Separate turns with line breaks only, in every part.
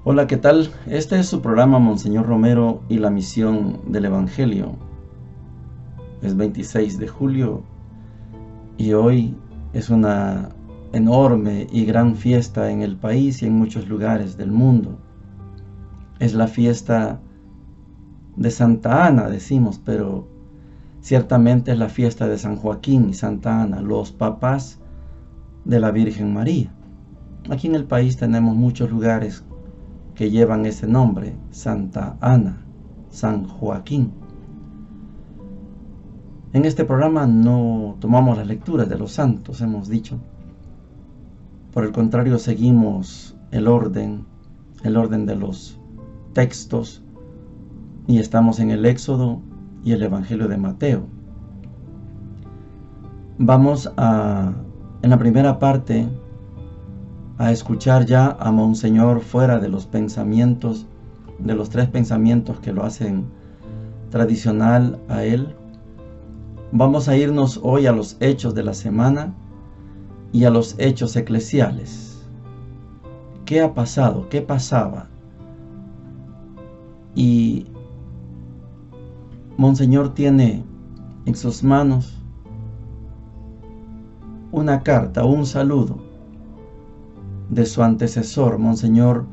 Hola, ¿qué tal? Este es su programa Monseñor Romero y la misión del Evangelio. Es 26 de julio y hoy es una enorme y gran fiesta en el país y en muchos lugares del mundo. Es la fiesta de Santa Ana, decimos, pero ciertamente es la fiesta de San Joaquín y Santa Ana, los papás de la Virgen María. Aquí en el país tenemos muchos lugares que llevan ese nombre, Santa Ana, San Joaquín. En este programa no tomamos las lecturas de los santos, hemos dicho. Por el contrario, seguimos el orden de los textos, y estamos en el Éxodo y el Evangelio de Mateo. Vamos en la primera parte, a escuchar ya a Monseñor fuera de los pensamientos, de los tres pensamientos que lo hacen tradicional a él. Vamos a irnos hoy a los hechos de la semana y a los hechos eclesiales. ¿Qué ha pasado? ¿Qué pasaba? Y Monseñor tiene en sus manos una carta, un saludo de su antecesor, Monseñor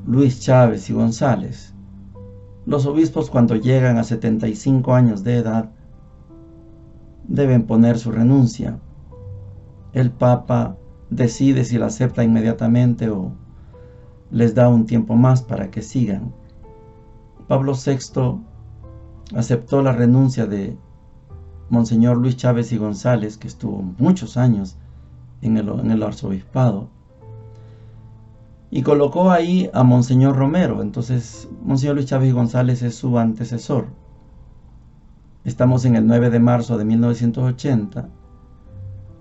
Luis Chávez y González. Los obispos, cuando llegan a 75 años de edad, deben poner su renuncia. El Papa decide si la acepta inmediatamente o les da un tiempo más para que sigan. Pablo VI aceptó la renuncia de Monseñor Luis Chávez y González, que estuvo muchos años en el arzobispado, y colocó ahí a Monseñor Romero. Entonces, Monseñor Luis Chávez y González es su antecesor. Estamos en el 9 de marzo de 1980,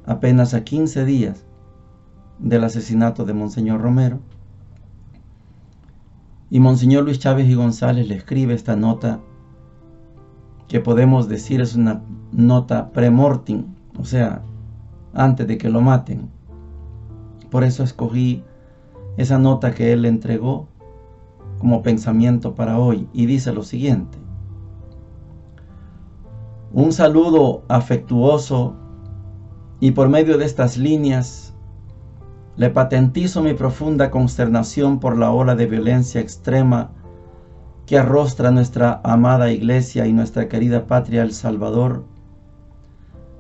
apenas a 15 días del asesinato de Monseñor Romero. Y Monseñor Luis Chávez y González le escribe esta nota, que podemos decir es una nota pre-mortem, o sea, antes de que lo maten. Por eso escogí esa nota que él le entregó como pensamiento para hoy, y dice lo siguiente: un saludo afectuoso, y por medio de estas líneas le patentizo mi profunda consternación por la ola de violencia extrema que arrostra nuestra amada Iglesia y nuestra querida patria El Salvador,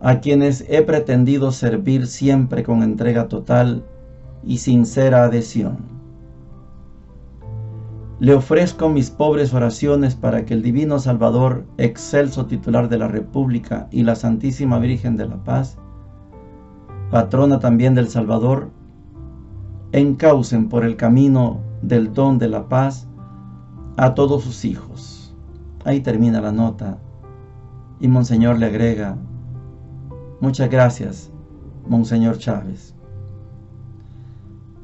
a quienes he pretendido servir siempre con entrega total y sincera adhesión. Le ofrezco mis pobres oraciones para que el Divino Salvador, excelso titular de la República, y la Santísima Virgen de la Paz, patrona también del Salvador, encaucen por el camino del don de la paz a todos sus hijos. Ahí termina la nota, y Monseñor le agrega: muchas gracias, Monseñor Chávez.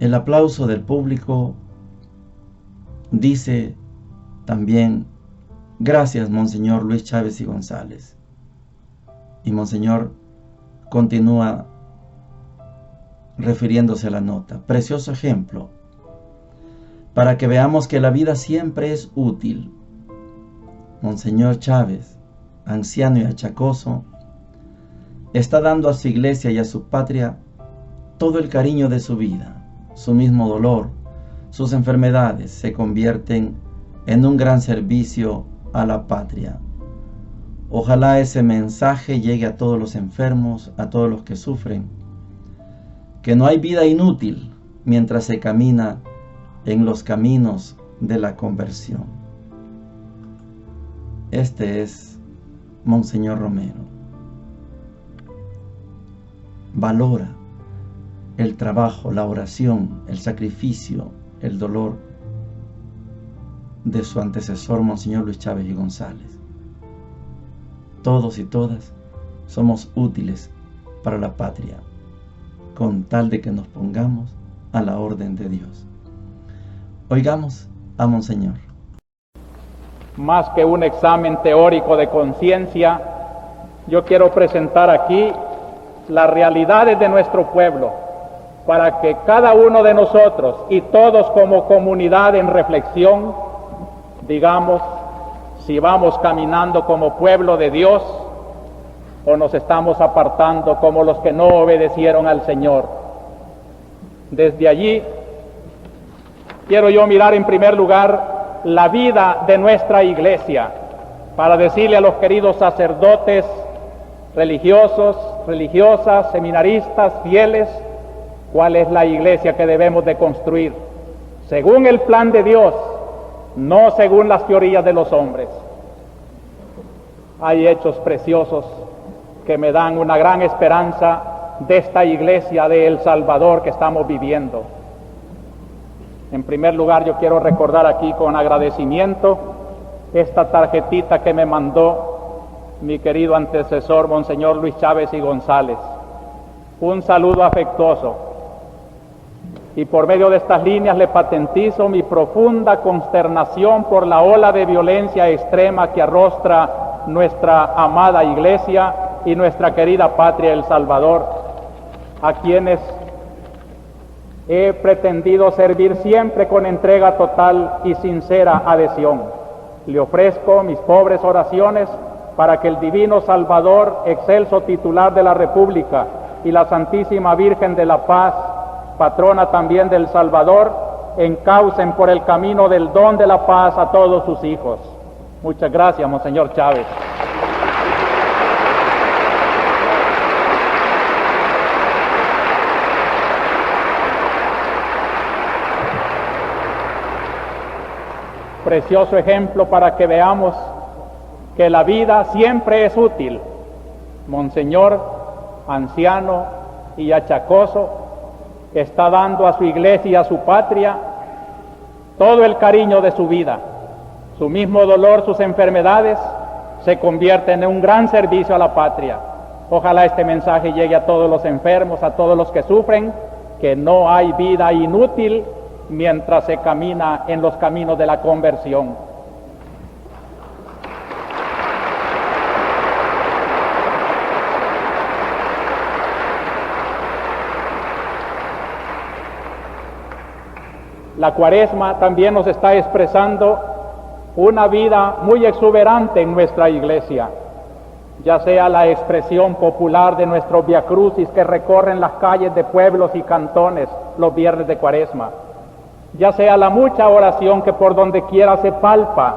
El aplauso del público dice también: gracias, Monseñor Luis Chávez y González. Y Monseñor continúa refiriéndose a la nota: precioso ejemplo, para que veamos que la vida siempre es útil. Monseñor Chávez, anciano y achacoso, está dando a su iglesia y a su patria todo el cariño de su vida. Su mismo dolor, sus enfermedades se convierten en un gran servicio a la patria. Ojalá ese mensaje llegue a todos los enfermos, a todos los que sufren, que no hay vida inútil mientras se camina en los caminos de la conversión. Este es Monseñor Romero. Valora el trabajo, la oración, el sacrificio, el dolor de su antecesor, Monseñor Luis Chávez y González. Todos y todas somos útiles para la patria, con tal de que nos pongamos a la orden de Dios. Oigamos a Monseñor.
Más que un examen teórico de conciencia, yo quiero presentar aquí las realidades de nuestro pueblo, para que cada uno de nosotros y todos como comunidad en reflexión digamos si vamos caminando como pueblo de Dios o nos estamos apartando como los que no obedecieron al Señor. Desde allí quiero yo mirar en primer lugar la vida de nuestra iglesia para decirle a los queridos sacerdotes, religiosos, religiosas, seminaristas, fieles, cuál es la iglesia que debemos de construir, según el plan de Dios, no según las teorías de los hombres. Hay hechos preciosos que me dan una gran esperanza de esta iglesia de El Salvador que estamos viviendo. En primer lugar, yo quiero recordar aquí con agradecimiento esta tarjetita que me mandó mi querido antecesor, Monseñor Luis Chávez y González. Un saludo afectuoso. Y por medio de estas líneas le patentizo mi profunda consternación por la ola de violencia extrema que arrostra nuestra amada iglesia y nuestra querida patria El Salvador, a quienes he pretendido servir siempre con entrega total y sincera adhesión. Le ofrezco mis pobres oraciones para que el divino Salvador, excelso titular de la República, y la Santísima Virgen de la Paz, patrona también del Salvador, encaucen por el camino del don de la paz a todos sus hijos. Muchas gracias, Monseñor Chávez. Precioso ejemplo para que veamos que la vida siempre es útil. Monseñor, anciano y achacoso, está dando a su iglesia y a su patria todo el cariño de su vida. Su mismo dolor, sus enfermedades, se convierten en un gran servicio a la patria. Ojalá este mensaje llegue a todos los enfermos, a todos los que sufren, que no hay vida inútil mientras se camina en los caminos de la conversión. La Cuaresma también nos está expresando una vida muy exuberante en nuestra iglesia, ya sea la expresión popular de nuestros viacrucis que recorren las calles de pueblos y cantones los viernes de Cuaresma, ya sea la mucha oración que por donde quiera se palpa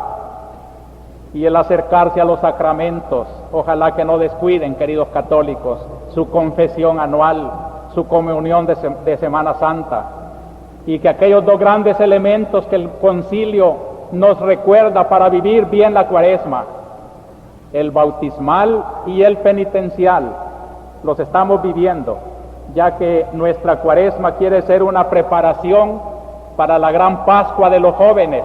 y el acercarse a los sacramentos. Ojalá que no descuiden, queridos católicos, su confesión anual, su comunión de Semana Santa, y que aquellos dos grandes elementos que el concilio nos recuerda para vivir bien la Cuaresma, el bautismal y el penitencial, los estamos viviendo, ya que nuestra Cuaresma quiere ser una preparación para la gran Pascua de los jóvenes,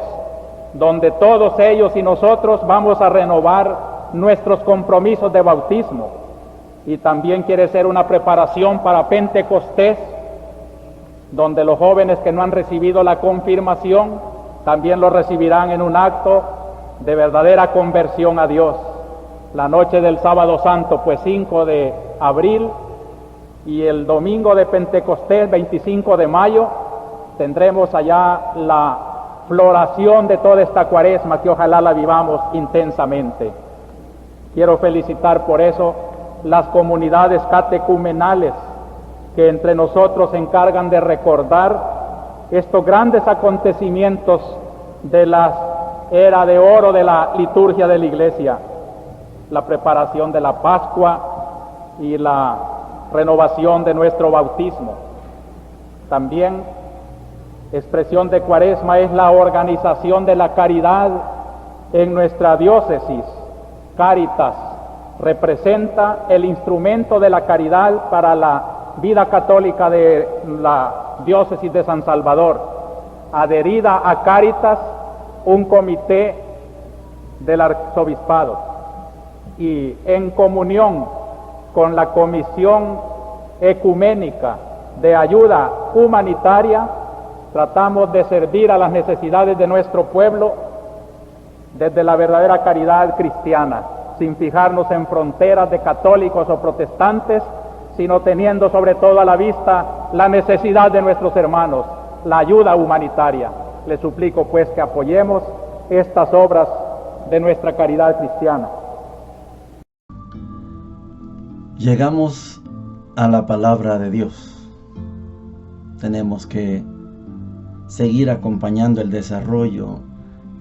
donde todos ellos y nosotros vamos a renovar nuestros compromisos de bautismo, y también quiere ser una preparación para Pentecostés, donde los jóvenes que no han recibido la confirmación también lo recibirán en un acto de verdadera conversión a Dios. La noche del Sábado Santo, pues 5 de abril, y el domingo de Pentecostés, 25 de mayo, tendremos allá la floración de toda esta Cuaresma, que ojalá la vivamos intensamente. Quiero felicitar por eso las comunidades catecumenales que entre nosotros se encargan de recordar estos grandes acontecimientos de la era de oro de la liturgia de la Iglesia, la preparación de la Pascua y la renovación de nuestro bautismo. También expresión de Cuaresma es la organización de la caridad en nuestra diócesis. Cáritas representa el instrumento de la caridad para la vida católica de la diócesis de San Salvador. Adherida a Cáritas, un comité del arzobispado, y en comunión con la Comisión Ecuménica de Ayuda Humanitaria, tratamos de servir a las necesidades de nuestro pueblo desde la verdadera caridad cristiana, sin fijarnos en fronteras de católicos o protestantes, sino teniendo sobre todo a la vista la necesidad de nuestros hermanos, la ayuda humanitaria. Les suplico pues que apoyemos estas obras de nuestra caridad cristiana.
Llegamos a la palabra de Dios. Tenemos que seguir acompañando el desarrollo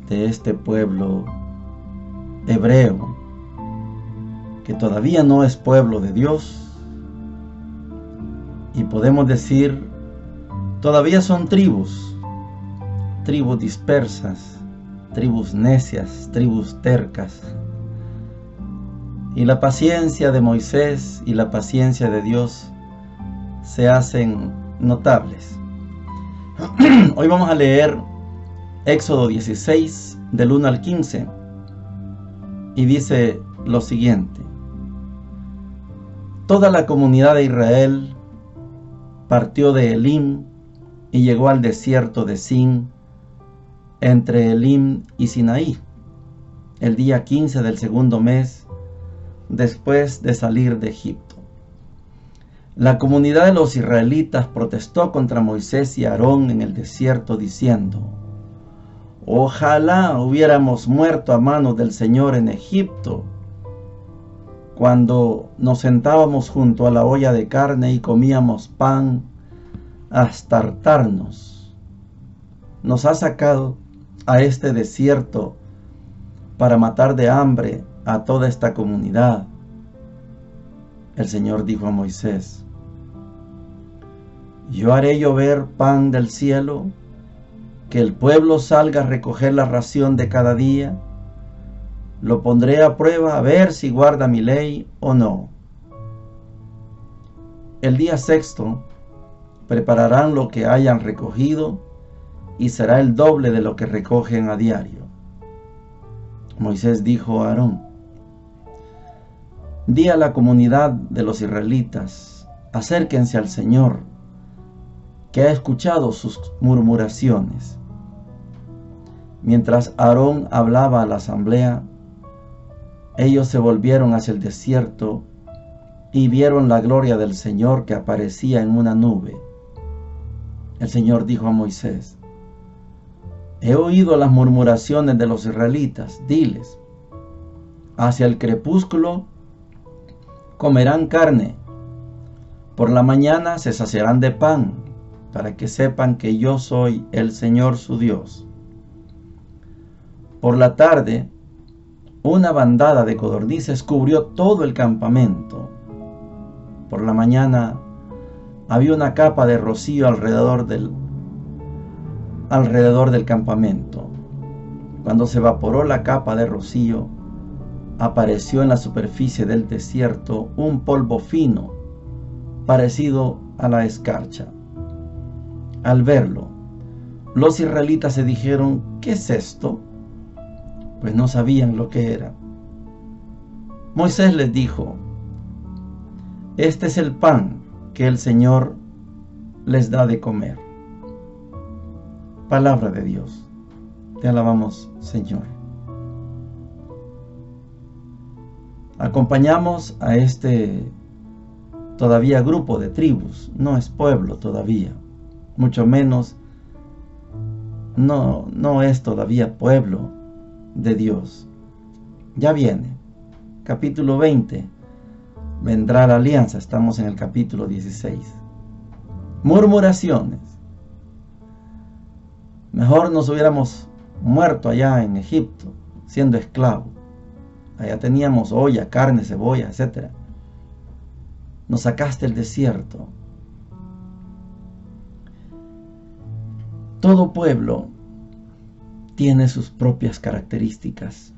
de este pueblo hebreo, que todavía no es pueblo de Dios, y podemos decir, todavía son tribus dispersas, tribus necias, tribus tercas. Y la paciencia de Moisés y la paciencia de Dios se hacen notables. Hoy vamos a leer Éxodo 16, del 1 al 15, y dice lo siguiente: Toda la comunidad de Israel partió de Elim y llegó al desierto de Sin, entre Elim y Sinaí, el día 15 del segundo mes, después de salir de Egipto. La comunidad de los israelitas protestó contra Moisés y Aarón en el desierto, diciendo: Ojalá hubiéramos muerto a manos del Señor en Egipto, cuando nos sentábamos junto a la olla de carne y comíamos pan hasta hartarnos. Nos ha sacado a este desierto para matar de hambre a toda esta comunidad. El Señor dijo a Moisés: Yo haré llover pan del cielo, que el pueblo salga a recoger la ración de cada día. Lo pondré a prueba a ver si guarda mi ley o no. El día sexto prepararán lo que hayan recogido, y será el doble de lo que recogen a diario. Moisés dijo a Aarón: Di a la comunidad de los israelitas: acérquense al Señor, que ha escuchado sus murmuraciones. Mientras Aarón hablaba a la asamblea, ellos se volvieron hacia el desierto y vieron la gloria del Señor que aparecía en una nube. El Señor dijo a Moisés: He oído las murmuraciones de los israelitas. Diles: hacia el crepúsculo comerán carne, por la mañana se saciarán de pan, para que sepan que yo soy el Señor su Dios. Por la tarde, una bandada de codornices cubrió todo el campamento. Por la mañana había una capa de rocío alrededor del campamento. Cuando se evaporó la capa de rocío, apareció en la superficie del desierto un polvo fino, parecido a la escarcha. Al verlo, los israelitas se dijeron: ¿qué es esto? Pues no sabían lo que era. Moisés les dijo: este es el pan que el Señor les da de comer. Palabra de Dios. Te alabamos, Señor. Acompañamos a este todavía grupo de tribus. No es pueblo todavía, mucho menos no es todavía pueblo de Dios. Ya viene, capítulo 20, vendrá la alianza. Estamos en el capítulo 16. Murmuraciones. Mejor nos hubiéramos muerto allá en Egipto, siendo esclavos. Allá teníamos olla, carne, cebolla, etc. Nos sacaste del desierto. Todo pueblo tiene sus propias características.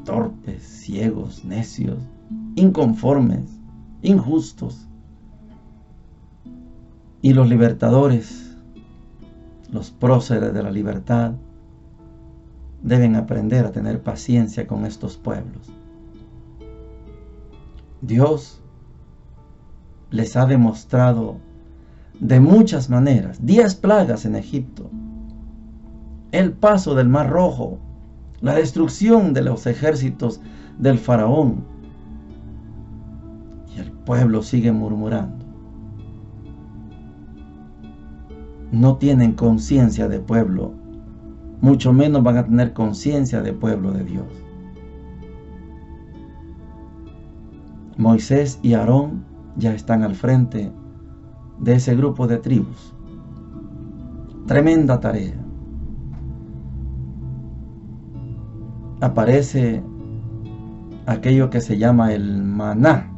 Torpes, ciegos, necios, inconformes, injustos. Y los libertadores, los próceres de la libertad, deben aprender a tener paciencia con estos pueblos. Dios les ha demostrado de muchas maneras 10 plagas en Egipto, el paso del Mar Rojo, la destrucción de los ejércitos del faraón y el pueblo sigue murmurando. No tienen conciencia de pueblo, mucho menos van a tener conciencia de pueblo de Dios. Moisés y Aarón ya están al frente de ese grupo de tribus. Tremenda tarea. Aparece aquello que se llama el maná.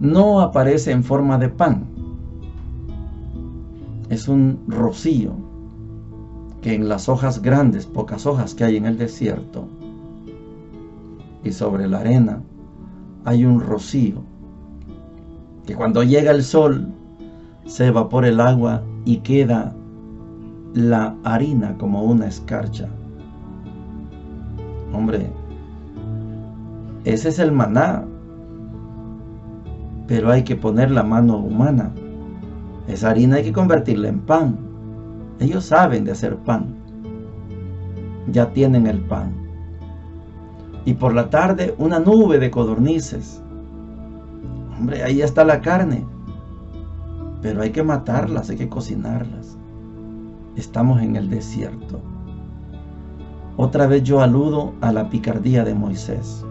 No aparece en forma de pan. Es un rocío que en las hojas grandes, pocas hojas que hay en el desierto, y sobre la arena hay un rocío que cuando llega el sol se evapora el agua y queda la harina como una escarcha. Hombre, ese es el maná, pero hay que poner la mano humana. Esa harina hay que convertirla en pan. Ellos saben de hacer pan. Ya tienen el pan. Y por la tarde una nube de codornices. Hombre, ahí está la carne. Pero hay que matarlas, hay que cocinarlas. Estamos en el desierto. Otra vez yo aludo a la picardía de Moisés.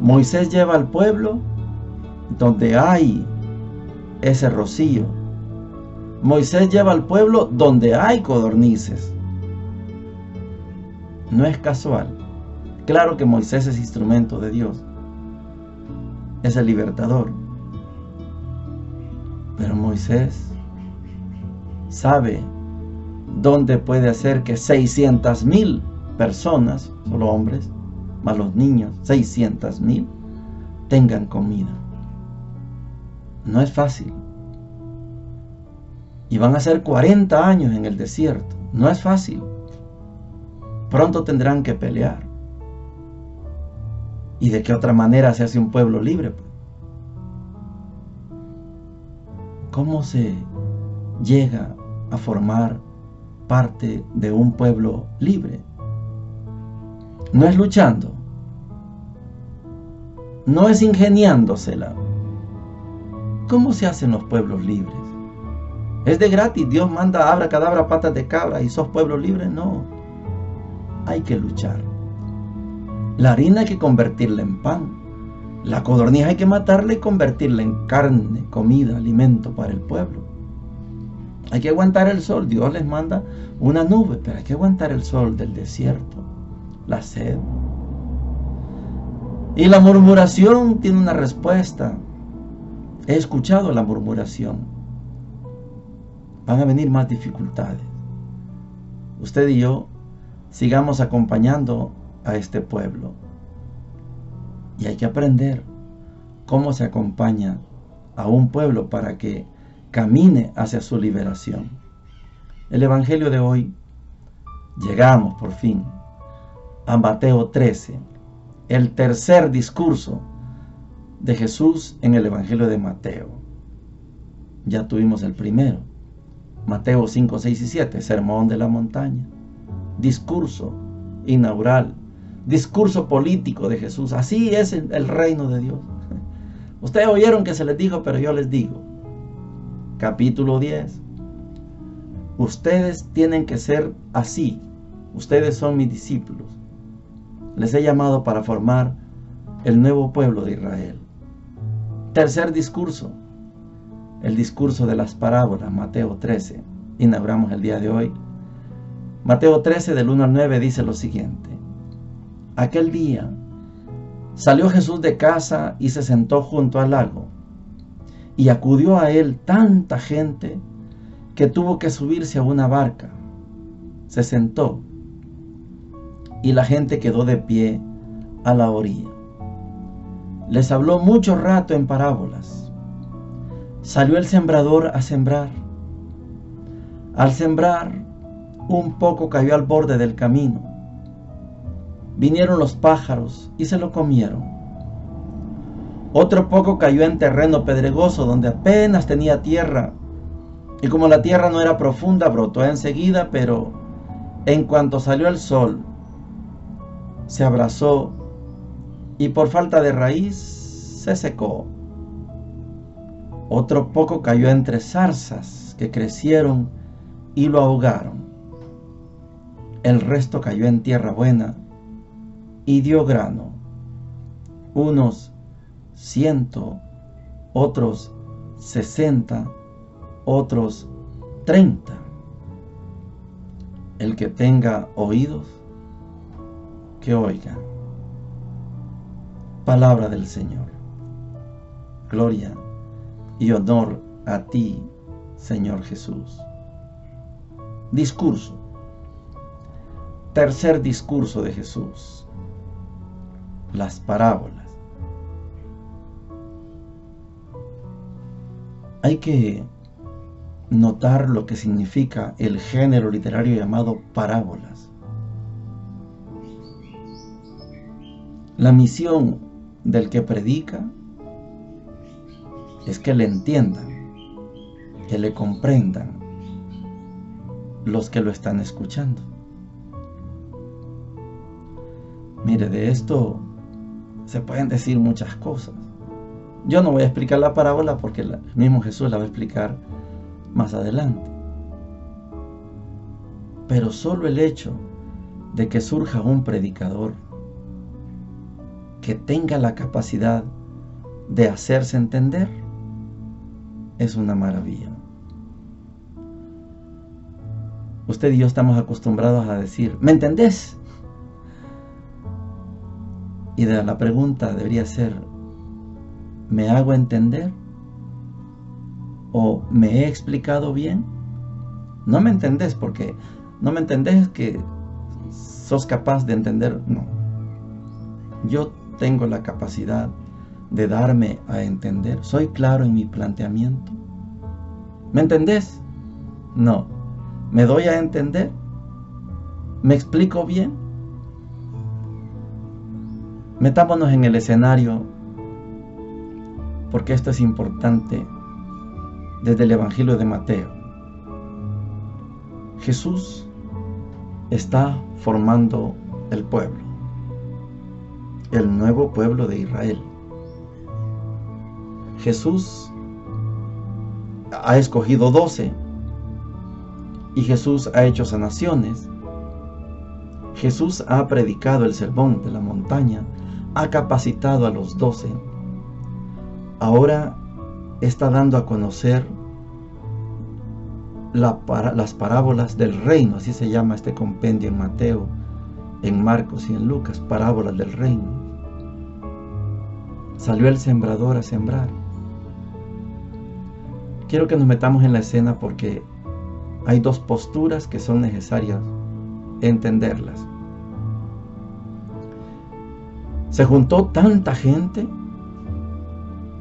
Moisés lleva al pueblo donde hay ese rocío. Moisés lleva al pueblo donde hay codornices. No es casual. Claro que Moisés es instrumento de Dios. Es el libertador. Pero Moisés sabe dónde puede hacer que 600,000 personas, solo hombres, más los niños, 600,000, tengan comida. No es fácil. Y van a ser 40 años en el desierto. No es fácil. Pronto tendrán que pelear. ¿Y de qué otra manera se hace un pueblo libre? ¿Cómo se llega a formar parte de un pueblo libre? No es luchando. No es ingeniándosela. ¿Cómo se hacen los pueblos libres? ¿Es de gratis? Dios manda abracadabra, patas de cabra y sos pueblo libre. No. Hay que luchar. La harina hay que convertirla en pan. La codorniz hay que matarla y convertirla en carne, comida, alimento para el pueblo. Hay que aguantar el sol. Dios les manda una nube, pero hay que aguantar el sol del desierto, la sed. Y la murmuración tiene una respuesta. He escuchado la murmuración. Van a venir más dificultades. Usted y yo sigamos acompañando a este pueblo. Y hay que aprender cómo se acompaña a un pueblo para que camine hacia su liberación. El Evangelio de hoy, llegamos por fin a Mateo 13, el tercer discurso de Jesús en el Evangelio de Mateo. Ya tuvimos el primero, Mateo 5, 6 y 7, Sermón de la Montaña, discurso inaugural, discurso político de Jesús. Así es el reino de Dios. Ustedes oyeron que se les dijo, pero yo les digo. Capítulo 10. Ustedes tienen que ser así. Ustedes son mis discípulos. Les he llamado para formar el nuevo pueblo de Israel. Tercer discurso. El discurso de las parábolas, Mateo 13. Inauguramos el día de hoy. Mateo 13 del 1 al 9 dice lo siguiente. Aquel día salió Jesús de casa y se sentó junto al lago, y acudió a él tanta gente que tuvo que subirse a una barca. Se sentó y la gente quedó de pie a la orilla. Les habló mucho rato en parábolas. Salió el sembrador a sembrar. Al sembrar, un poco cayó al borde del camino. Vinieron los pájaros y se lo comieron. Otro poco cayó en terreno pedregoso donde apenas tenía tierra. Y como la tierra no era profunda, brotó enseguida, pero en cuanto salió el sol, se abrazó y por falta de raíz se secó. Otro poco cayó entre zarzas que crecieron y lo ahogaron. El resto cayó en tierra buena y dio grano, unos 100, otros 60, otros 30. El que tenga oídos, que oiga. Palabra del Señor. Gloria y honor a ti, Señor Jesús. Discurso. Tercer discurso de Jesús. Las parábolas. Hay que notar lo que significa el género literario llamado parábolas. La misión del que predica es que le entiendan, que le comprendan los que lo están escuchando. Mire, de esto se pueden decir muchas cosas. Yo no voy a explicar la parábola porque el mismo Jesús la va a explicar más adelante. Pero solo el hecho de que surja un predicador que tenga la capacidad de hacerse entender es una maravilla. Usted y yo estamos acostumbrados a decir, ¿me entendés? Y la pregunta debería ser, ¿me hago entender? ¿O me he explicado bien? No me entendés porque no me entendés que sos capaz de entender. No. Yo tengo la capacidad de darme a entender. ¿Soy claro en mi planteamiento? ¿Me entendés? No. ¿Me doy a entender? ¿Me explico bien? Metámonos en el escenario, porque esto es importante, desde el Evangelio de Mateo. Jesús está formando el pueblo, el nuevo pueblo de Israel. Jesús ha escogido 12 y Jesús ha hecho sanaciones. Jesús ha predicado el sermón de la montaña, ha capacitado a los 12. Ahora está dando a conocer las parábolas del reino, así se llama este compendio en Mateo, en Marcos y en Lucas, parábolas del reino. Salió el sembrador a sembrar. Quiero que nos metamos en la escena porque hay dos posturas que son necesarias entenderlas. Se juntó tanta gente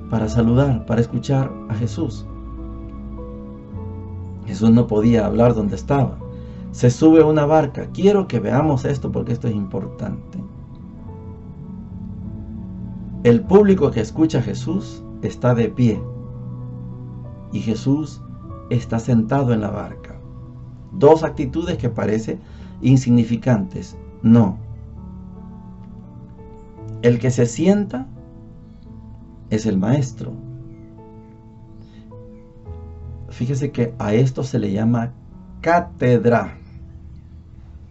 para saludar, para escuchar a Jesús. Jesús no podía hablar donde estaba. Se sube a una barca. Quiero que veamos esto porque esto es importante. El público que escucha a Jesús está de pie y Jesús está sentado en la barca. Dos actitudes que parecen insignificantes. No. El que se sienta es el maestro. Fíjese que a esto se le llama cátedra.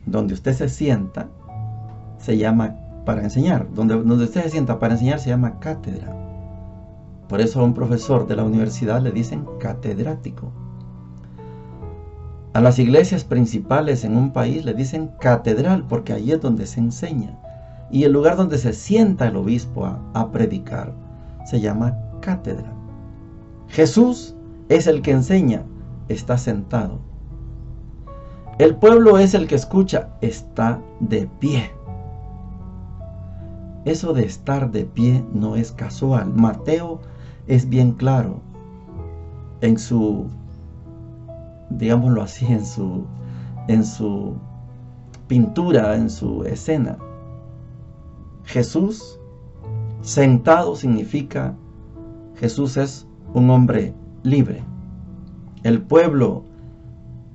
Donde usted se sienta se llama para enseñar. Donde usted se sienta para enseñar se llama cátedra. Por eso a un profesor de la universidad le dicen catedrático. A las iglesias principales en un país le dicen catedral porque ahí es donde se enseña. Y el lugar donde se sienta el obispo a predicar se llama cátedra. Jesús es el que enseña, está sentado. El pueblo es el que escucha, está de pie. Eso de estar de pie no es casual. Mateo es bien claro en su, digámoslo así, en su pintura, en su escena. Jesús sentado significa Jesús es un hombre libre. El pueblo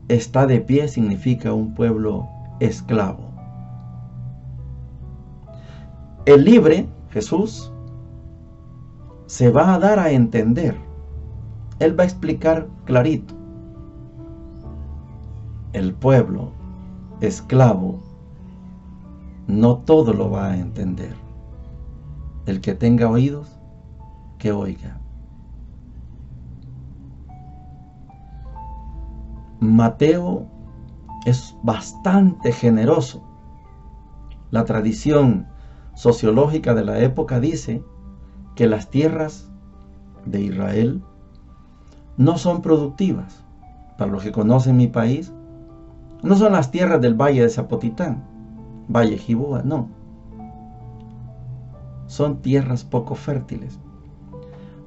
está de pie significa un pueblo esclavo. El libre, Jesús se va a dar a entender. Él va a explicar clarito. El pueblo esclavo no todo lo va a entender. El que tenga oídos, que oiga. Mateo es bastante generoso. La tradición sociológica de la época dice que las tierras de Israel no son productivas. Para los que conocen mi país, no son las tierras del Valle de Zapotitán, Valle Jiboa, no. Son tierras poco fértiles.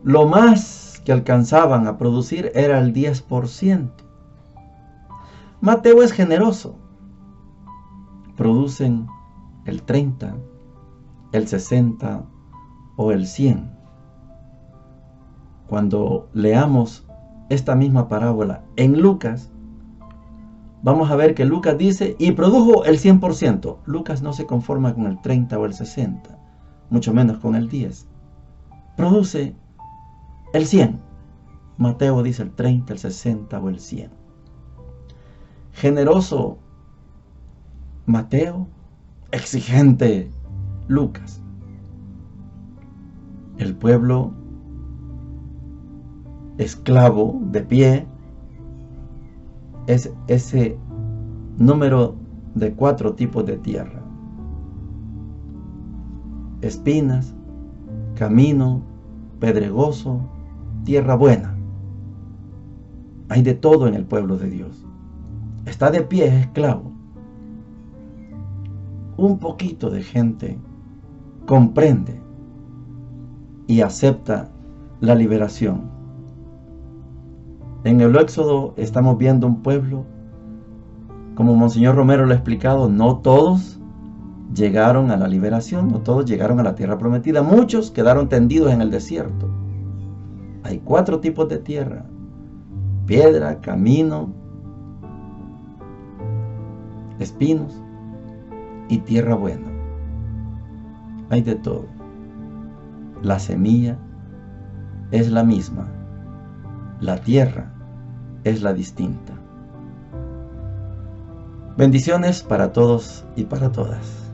Lo más que alcanzaban a producir era el 10%. Mateo es generoso. Producen el 30, el 60 o el 100. Cuando leamos esta misma parábola en Lucas, vamos a ver que Lucas dice, y produjo el 100%. Lucas no se conforma con el 30 o el 60, mucho menos con el 10. Produce el 100. Mateo dice el 30, el 60 o el 100. Generoso Mateo, exigente Lucas. El pueblo esclavo de pie es ese número de 4 tipos de tierra: espinas, camino, pedregoso, tierra buena. Hay de todo en el pueblo de Dios. Está de pie, es esclavo. Un poquito de gente comprende y acepta la liberación. En el Éxodo estamos viendo un pueblo, como Monseñor Romero lo ha explicado, no todos llegaron a la liberación, no todos llegaron a la tierra prometida. Muchos quedaron tendidos en el desierto. Hay 4 tipos de tierra: piedra, camino, espinos y tierra buena. Hay de todo. La semilla es la misma. La tierra es la distinta. Bendiciones para todos y para todas.